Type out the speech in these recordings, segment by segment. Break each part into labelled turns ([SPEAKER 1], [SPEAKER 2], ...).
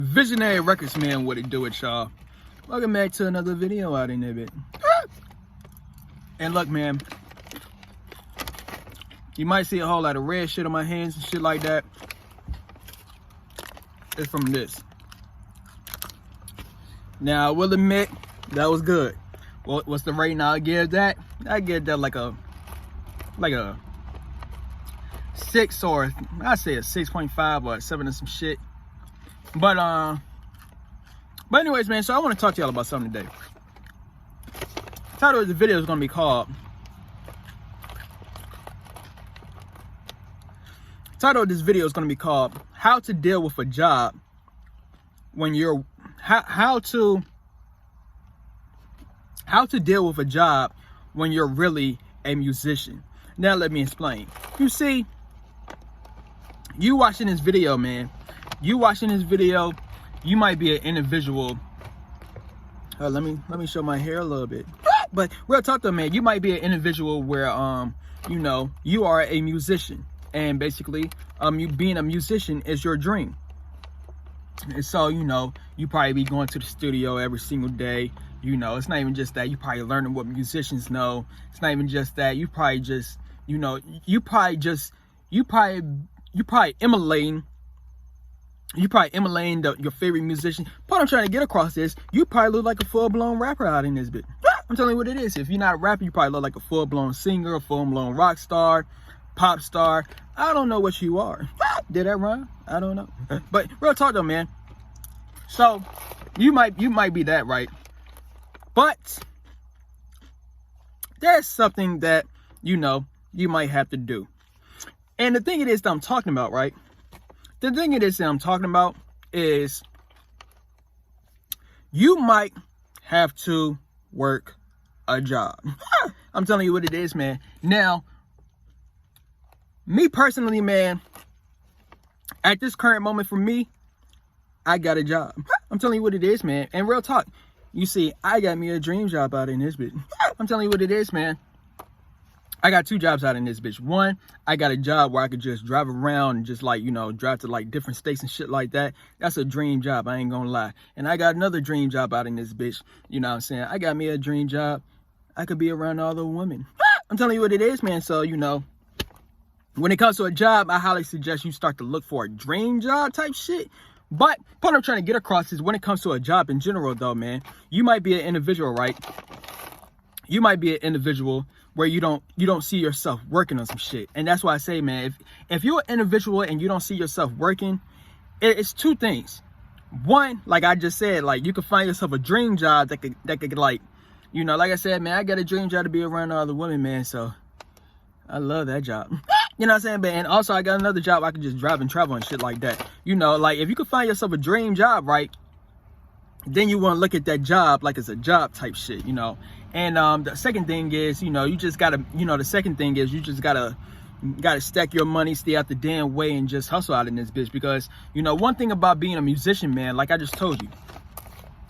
[SPEAKER 1] Visionary Records, man, what it do it, y'all? Welcome back to another video out in there, bit. And look, man, you might see a whole lot of red shit on my hands and shit like that. It's from this. Now, I will admit, that was good. Well, what's the rating I give that? I give that like a 6, or I say a 6.5 or a 7 or some shit. But anyways, man, so I want to talk to y'all about something today. The title of the video is going to be called How to Deal with a Job When You're how to deal with a job when you're really a musician. Now let me explain. You see, you watching this video, man, you might be an individual. Let me show my hair a little bit. But real talk though, man, you might be an individual where you know, you are a musician, and basically you being a musician is your dream. And so, you know, you probably be going to the studio every single day. You know, it's not even just that. You probably learning what musicians know. It's not even just that. You probably just, you know, you probably emulating your favorite musician. What I'm trying to get across is, you probably look like a full-blown rapper out in this bit. I'm telling you what it is. If you're not a rapper, you probably look like a full-blown singer, a full-blown rock star, pop star. I don't know what you are. Did that rhyme? I don't know. But real talk though, man. So you might be that, right? But there's something that, you know, you might have to do. And the thing it is that I'm talking about, right? The thing it is that I'm talking about is you might have to work a job. I'm telling you what it is, man. Now, me personally, man, at this current moment for me, I got a job. I'm telling you what it is, man. And real talk, you see, I got me a dream job out in this bitch. I'm telling you what it is, man. I got 2 jobs out in this bitch. One, I got a job where I could just drive around and just, like, you know, drive to like different states and shit like that. That's a dream job, I ain't gonna lie. And I got another dream job out in this bitch. You know what I'm saying? I got me a dream job. I could be around all the women. I'm telling you what it is, man. So, you know, when it comes to a job, I highly suggest you start to look for a dream job type shit. But what I'm trying to get across is, when it comes to a job in general though, man, you might be an individual, right? You might be an individual where you don't see yourself working on some shit. And that's why I say, man, if you're an individual and you don't see yourself working, it's 2 things. One, like I just said, like, you could find yourself a dream job that could like, you know, like I said, man, I got a dream job to be around all the women, man. So I love that job. You know what I'm saying? But, and also I got another job I can just drive and travel and shit like that. You know, like, if you could find yourself a dream job, right, then you want to look at that job like it's a job type shit, you know. And the second thing is, you know, you just gotta stack your money, stay out the damn way, and just hustle out in this bitch. Because, you know, one thing about being a musician, man, like I just told you,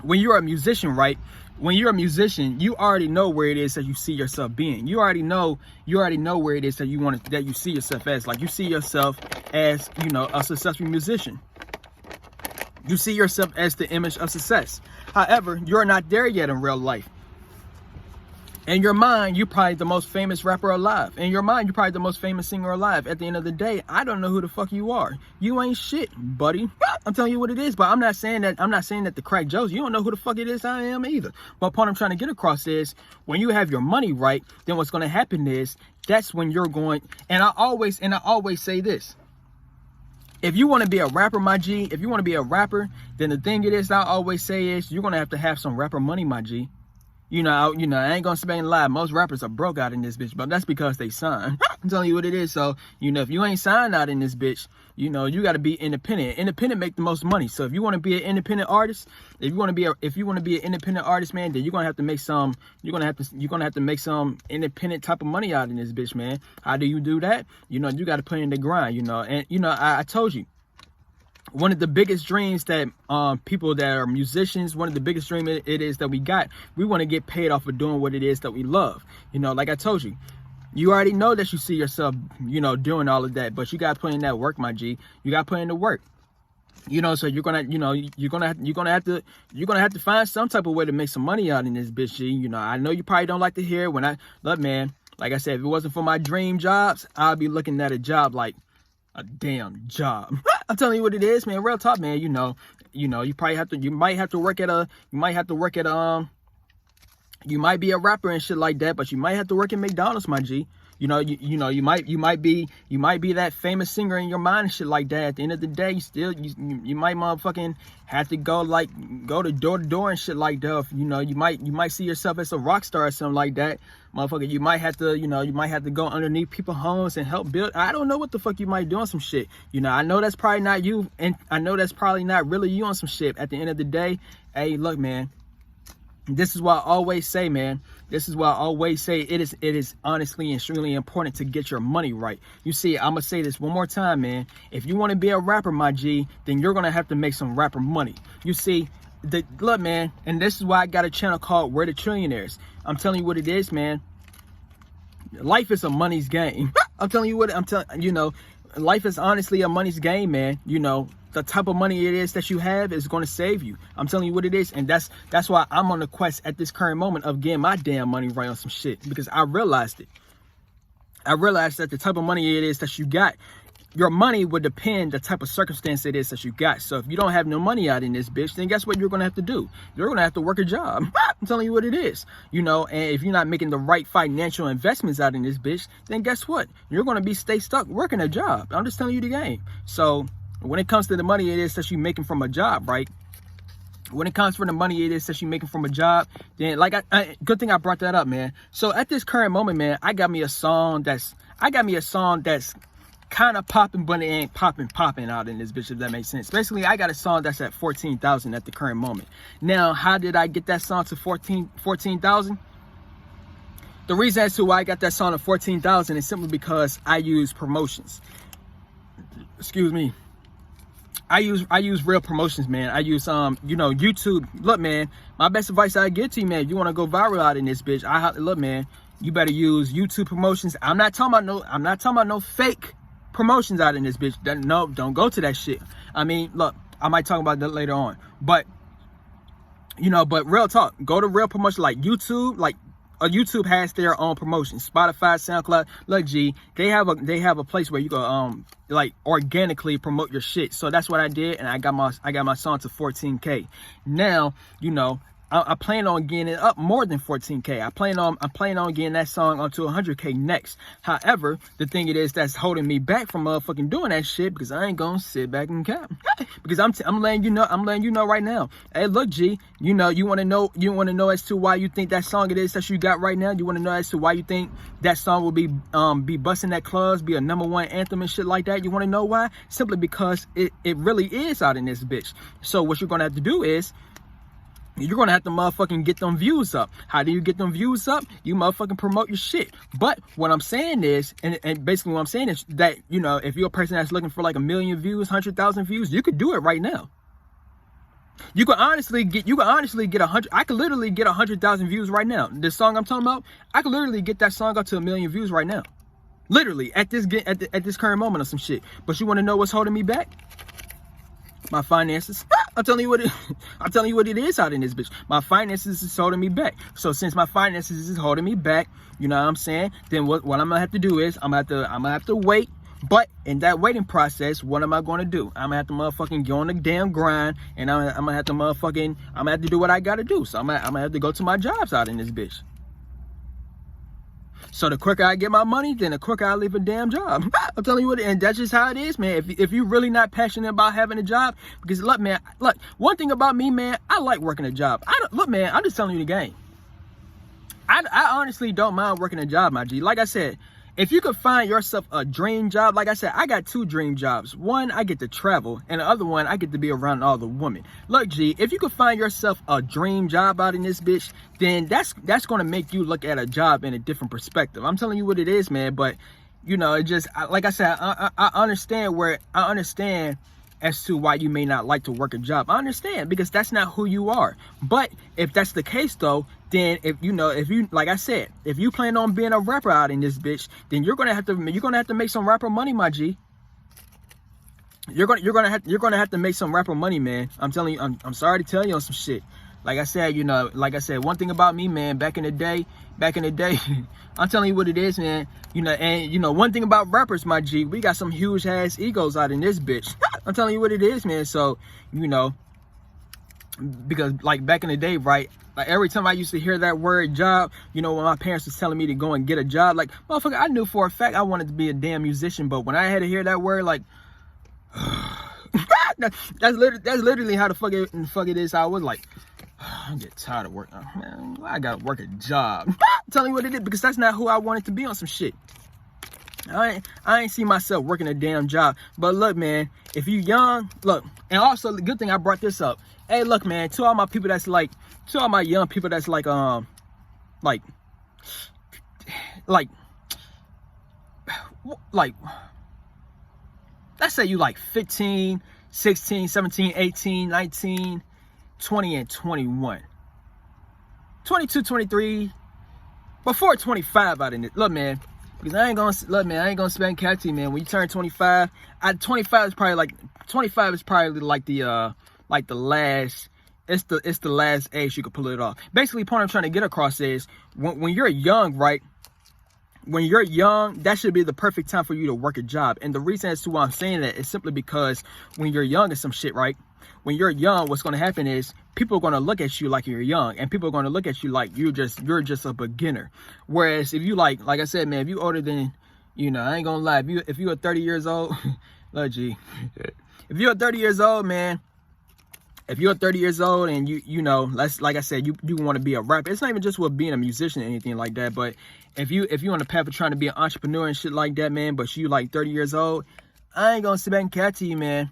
[SPEAKER 1] when you're a musician, right, when you're a musician, you already know where it is that you see yourself being. You already know where it is that you see yourself as. Like, you see yourself as, you know, a successful musician. You see yourself as the image of success. However, you're not there yet in real life. In your mind, you're probably the most famous rapper alive. In your mind, you're probably the most famous singer alive. At the end of the day, I don't know who the fuck you are. You ain't shit, buddy. I'm telling you what it is. But I'm not saying that the crack Joes, you don't know who the fuck it is I am either. But what I'm trying to get across is, when you have your money right, then what's going to happen is, that's when you're going. And I always say this. If you want to be a rapper, my G, if you want to be a rapper, then the thing it is I always say is, you're going to have some rapper money, my G. You know, I ain't gonna spend a lie. Most rappers are broke out in this bitch, but that's because they signed. I'm telling you what it is. So, you know, if you ain't signed out in this bitch, you know, you got to be independent. Independent make the most money. So if you want to be an independent artist, if you want to be an independent artist, man, then you're gonna have to make some. You're gonna have to make some independent type of money out in this bitch, man. How do you do that? You know, you got to put in the grind. You know, and you know, I told you. One of the biggest dreams that people that are musicians, one of the biggest dreams it is that we want to get paid off of doing what it is that we love. You know, like I told you, you already know that you see yourself, you know, doing all of that, but you got to put in that work, my G. You got to put in the work. You know, so you're gonna have to find some type of way to make some money out in this bitch. G. You know, I know you probably don't like to hear it when I look, man. Like I said, if it wasn't for my dream jobs, I'd be looking at a job like a damn job. I'm telling you what it is, man. Real talk, man. You might have to work at you might be a rapper and shit like that, but you might have to work at McDonald's, my G. You might be that famous singer in your mind and shit like that. At the end of the day, you might motherfucking have to go to door to door and shit like that. You might see yourself as a rock star or something like that, motherfucker. You might have to go underneath people's homes and help build. I don't know what the fuck you might do on some shit. I know that's probably not you, and I know that's probably not really you on some shit. At the end of the day, hey, look, man. This is why I always say, man. This is why I always say it is honestly and extremely important to get your money right. You see, I'm gonna say this one more time, man. If you want to be a rapper, my G, then you're gonna have to make some rapper money. You see, look, man, and this is why I got a channel called We're the Trillionaires. I'm telling you what it is, man. Life is a money's game. I'm telling you what life is honestly a money's game, man. The type of money it is that you have is going to save you. I'm telling you what it is. And that's why I'm on the quest at this current moment of getting my damn money right on some shit, because I realized it. I realized that the type of money it is that you got, your money would depend the type of circumstance it is that you got. So if you don't have no money out in this bitch, then guess what you're going to have to do? You're going to have to work a job. I'm telling you what it is. And if you're not making the right financial investments out in this bitch, then guess what? You're going to stay stuck working a job. I'm just telling you the game. So when it comes to the money it is that you're making from a job, right? When it comes to the money it is that you're making from a job, then good thing I brought that up, man. So at this current moment, man, I got me a song that's kind of popping, but it ain't popping out in this bitch, if that makes sense. Basically, I got a song that's at 14,000 at the current moment. Now, how did I get that song to 14,000? The reason as to why I got that song to 14,000 is simply because I use promotions. Excuse me. I use real promotions, man. I use YouTube. Look, man, my best advice I give to you, man, if you want to go viral out in this bitch, look, man, you better use YouTube promotions. I'm not talking about no fake promotions out in this bitch. No, don't go to that shit. I mean, look, I might talk about that later on, but but real talk, go to real promotion like YouTube. Like YouTube has their own promotions. Spotify, SoundCloud, look, G, they have a place where you go organically promote your shit. So that's what I did, and I got my song to 14K. Now, I plan on getting it up more than 14K. I'm planning on getting that song onto 100K next. However, the thing it is that's holding me back from motherfucking doing that shit, because I ain't gonna sit back and cap. Because I'm letting you know right now. Hey, look, G, you want to know as to why you think that song it is that you got right now. You want to know as to why you think that song will be busting at clubs, be a #1 anthem and shit like that. You want to know why? Simply because it really is out in this bitch. So what you're gonna have to do is, you're going to have to motherfucking get them views up. How do you get them views up? You motherfucking promote your shit. But what I'm saying is, and basically what I'm saying is that, if you're a person that's looking for like 1 million views, 100,000 views, you could do it right now. You can honestly get 100. I could literally get 100,000 views right now. This song I'm talking about, I could literally get that song up to 1 million views right now. Literally at this current moment or some shit. But you want to know what's holding me back? My finances. I'm telling you what it is out in this bitch. My finances is holding me back. So since my finances is holding me back, you know what I'm saying? Then what I'm gonna have to do is I'm gonna have to wait. But in that waiting process, what am I gonna do? I'm gonna have to motherfucking go on the damn grind, and I'm gonna have to do what I gotta do. So I'm gonna have to go to my jobs out in this bitch. So the quicker I get my money, then the quicker I leave a damn job. I'm telling you what, and that's just how it is, man. If you're really not passionate about having a job, because look, one thing about me, man, I like working a job. Look, man, I'm just telling you the game. I honestly don't mind working a job, my G. Like I said, if you could find yourself a dream job, like I said, I got 2 dream jobs. One, I get to travel, and the other one, I get to be around all the women. Look, G, if you could find yourself a dream job out in this bitch, then that's going to make you look at a job in a different perspective. I'm telling you what it is, man. But, it just, like I said, I understand as to why you may not like to work a job. I understand, because that's not who you are. But if that's the case, though, then if you like I said, if you plan on being a rapper out in this bitch, then you're gonna have to make some rapper money, my G. you're gonna have to make some rapper money, man. I'm telling you, I'm sorry to tell you on some shit. Like I said, one thing about me, man, back in the day, I'm telling you what it is, man. And one thing about rappers, my G, we got some huge ass egos out in this bitch. I'm telling you what it is, man. So, because like back in the day, right? Like every time I used to hear that word job, when my parents was telling me to go and get a job, like, motherfucker, I knew for a fact I wanted to be a damn musician, but when I had to hear that word, like, that's literally how the fuck it is. I was like, I get tired of working. Man, I gotta work a job. I'm telling you what it is, because that's not who I wanted to be on some shit. I ain't see myself working a damn job. But look, man, if you young, look, and also the good thing I brought this up. Hey, look, man, to all my people that's like, to all my young people that's like, let's say you like 15, 16, 17, 18, 19, 20, and 21. 22, 23, before 25 out in it. Look, man, because I ain't gonna spend catchy, man. When you turn 25, 25 is probably like the last, it's the last age you could pull it off. Basically, the point I'm trying to get across is when you're young, right? When you're young, that should be the perfect time for you to work a job. And the reason as to why I'm saying that is simply because when you're young and some shit, right? When you're young, what's going to happen is people are going to look at you like you're young, and people are going to look at you like you're just a beginner. Whereas if you like I said, man, if you older than, I ain't gonna lie, if you are 30 years old, look, G, if you're 30 years old, man, if you're 30 years old and like I said, you want to be a rapper, it's not even just with being a musician or anything like that. But if you on the path of trying to be an entrepreneur and shit like that, man, but you like 30 years old, I ain't gonna sit back and cat to you, man.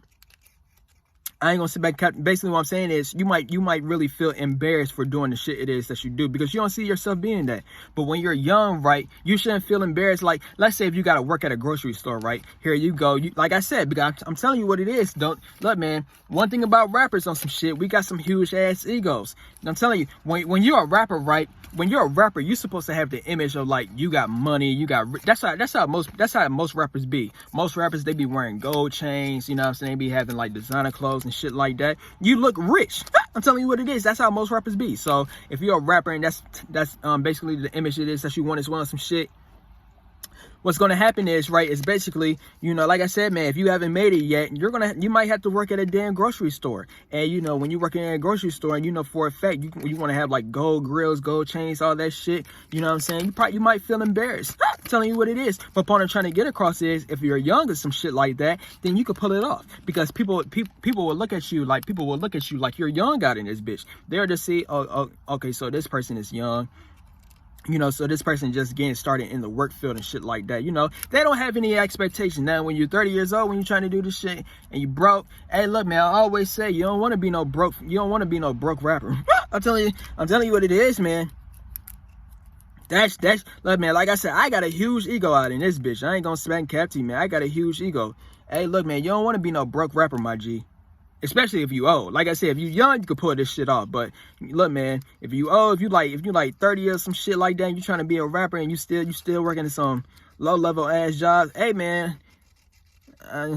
[SPEAKER 1] I ain't gonna sit back. Basically, what I'm saying is you might really feel embarrassed for doing the shit it is that you do, because you don't see yourself being that. But when you're young, right, you shouldn't feel embarrassed. Like, let's say if you got to work at a grocery store, right? Here you go. Like I said, because I'm telling you what it is. Don't look, man. One thing about rappers on some shit, we got some huge ass egos. And I'm telling you, when you're a rapper, right? When you're a rapper, you're supposed to have the image of like you got money, that's how most rappers be. Most rappers, they be wearing gold chains, you know what I'm saying? They be having like designer clothes and shit like that. You look rich. I'm telling you what it is. That's how most rappers be. So if you're a rapper and that's basically the image it is that you want as well, some shit, what's going to happen is, right, is basically, like I said, man, if you haven't made it yet, you might have to work at a damn grocery store. And, when you're working at a grocery store and for a fact, you want to have like gold grills, gold chains, all that shit, you know what I'm saying? You might feel embarrassed. I'm telling you what it is. But point I'm trying to get across is, if you're young or some shit like that, then you could pull it off, because people will look at you like you're young out in this bitch. They'll just see, oh, okay, so this person is young. So this person just getting started in the work field and shit like that. They don't have any expectation. Now, when you're 30 years old, when you're trying to do this shit and you broke, hey, look, man, I always say you don't want to be no broke rapper. I'm telling you what it is, man. That's look, man, like I said, I got a huge ego out in this bitch. I ain't gonna smack cap to you, man. I got a huge ego. Hey, look, man, you don't want to be no broke rapper, my G. Especially if you old. Like I said, if you young, you can pull this shit off. But look, man, if you old, if you like 30 or some shit like that, and you trying to be a rapper and you still working in some low level ass jobs, hey, man, hey,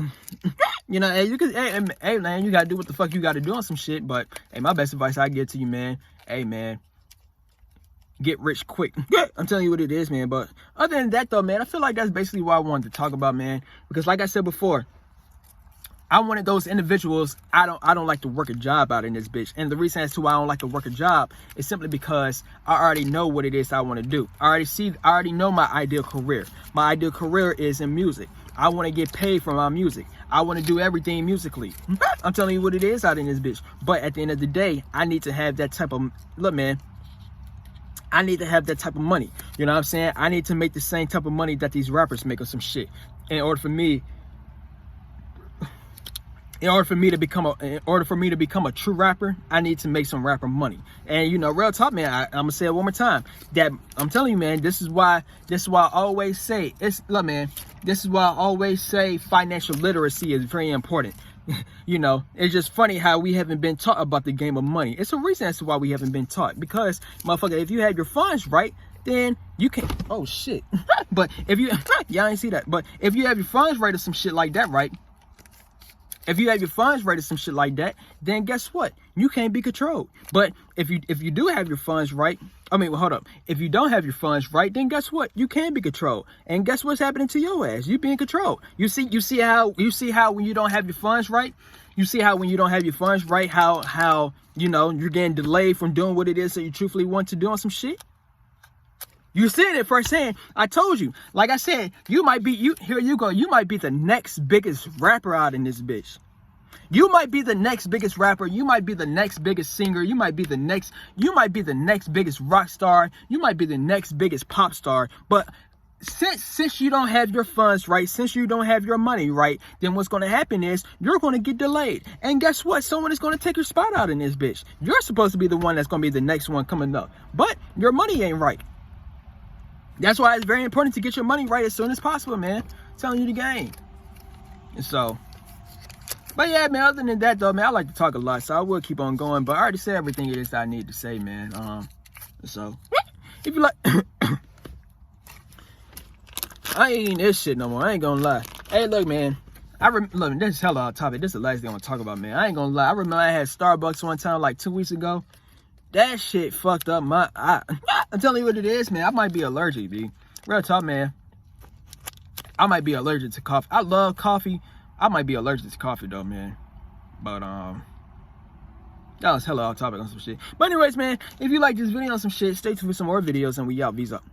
[SPEAKER 1] you can, hey, man, you gotta do what the fuck you gotta do on some shit. But hey, my best advice I give to you, man, hey, man, get rich quick. I'm telling you what it is, man. But other than that, though, man, I feel like that's basically what I wanted to talk about, man. Because like I said before, I'm one of those individuals, I don't like to work a job out in this bitch. And the reason as to why I don't like to work a job is simply because I already know what it is I want to do. I already know my ideal career. My ideal career is in music. I want to get paid for my music. I want to do everything musically. I'm telling you what it is out in this bitch. But at the end of the day, I need to have that type of, look, man, I need to have that type of money. You know what I'm saying? I need to make the same type of money that these rappers make or some shit. In order for me to become a true rapper, I need to make some rapper money. And real talk, man, I'm gonna say it one more time. That I'm telling you, man, this is why I always say financial literacy is very important. It's just funny how we haven't been taught about the game of money. It's a reason as to why we haven't been taught. Because, motherfucker, if you have your funds right, then you can, oh shit. But if you, y'all ain't see that. But if you have your funds right or some shit like that, right, If you have your funds right or some shit like that, then guess what? You can't be controlled. But if you do have your funds right, hold up. If you don't have your funds right, then guess what? You can be controlled. And guess what's happening to your ass? You being controlled. You see how when you don't have your funds right, how you're getting delayed from doing what it is that you truthfully want to do on some shit. You seeing it firsthand. I told you. Like I said, you might be the next biggest rapper out in this bitch. You might be the next biggest rapper. You might be the next biggest singer. You might be the next biggest rock star. You might be the next biggest pop star. But since you don't have your funds right, since you don't have your money right, then what's going to happen is you're going to get delayed. And guess what? Someone is going to take your spot out in this bitch. You're supposed to be the one that's going to be the next one coming up. But your money ain't right. That's why it's very important to get your money right as soon as possible, man. I'm telling you the game. And so, but yeah, man, other than that, though, man, I like to talk a lot, so I will keep on going. But I already said everything it is that I need to say, man. So, if you like, I ain't eating this shit no more. I ain't gonna lie. Hey, look, man. Look, this is hella off topic. This is the last thing I want to talk about, man. I ain't gonna lie. I remember I had Starbucks one time, like 2 weeks ago. That shit fucked up I'm telling you what it is, man. I might be allergic, B. Real talk, man. I might be allergic to coffee. I love coffee. I might be allergic to coffee, though, man. But, that was hella off topic on some shit. But anyways, man, if you like this video on some shit, stay tuned for some more videos, and we out. V's up.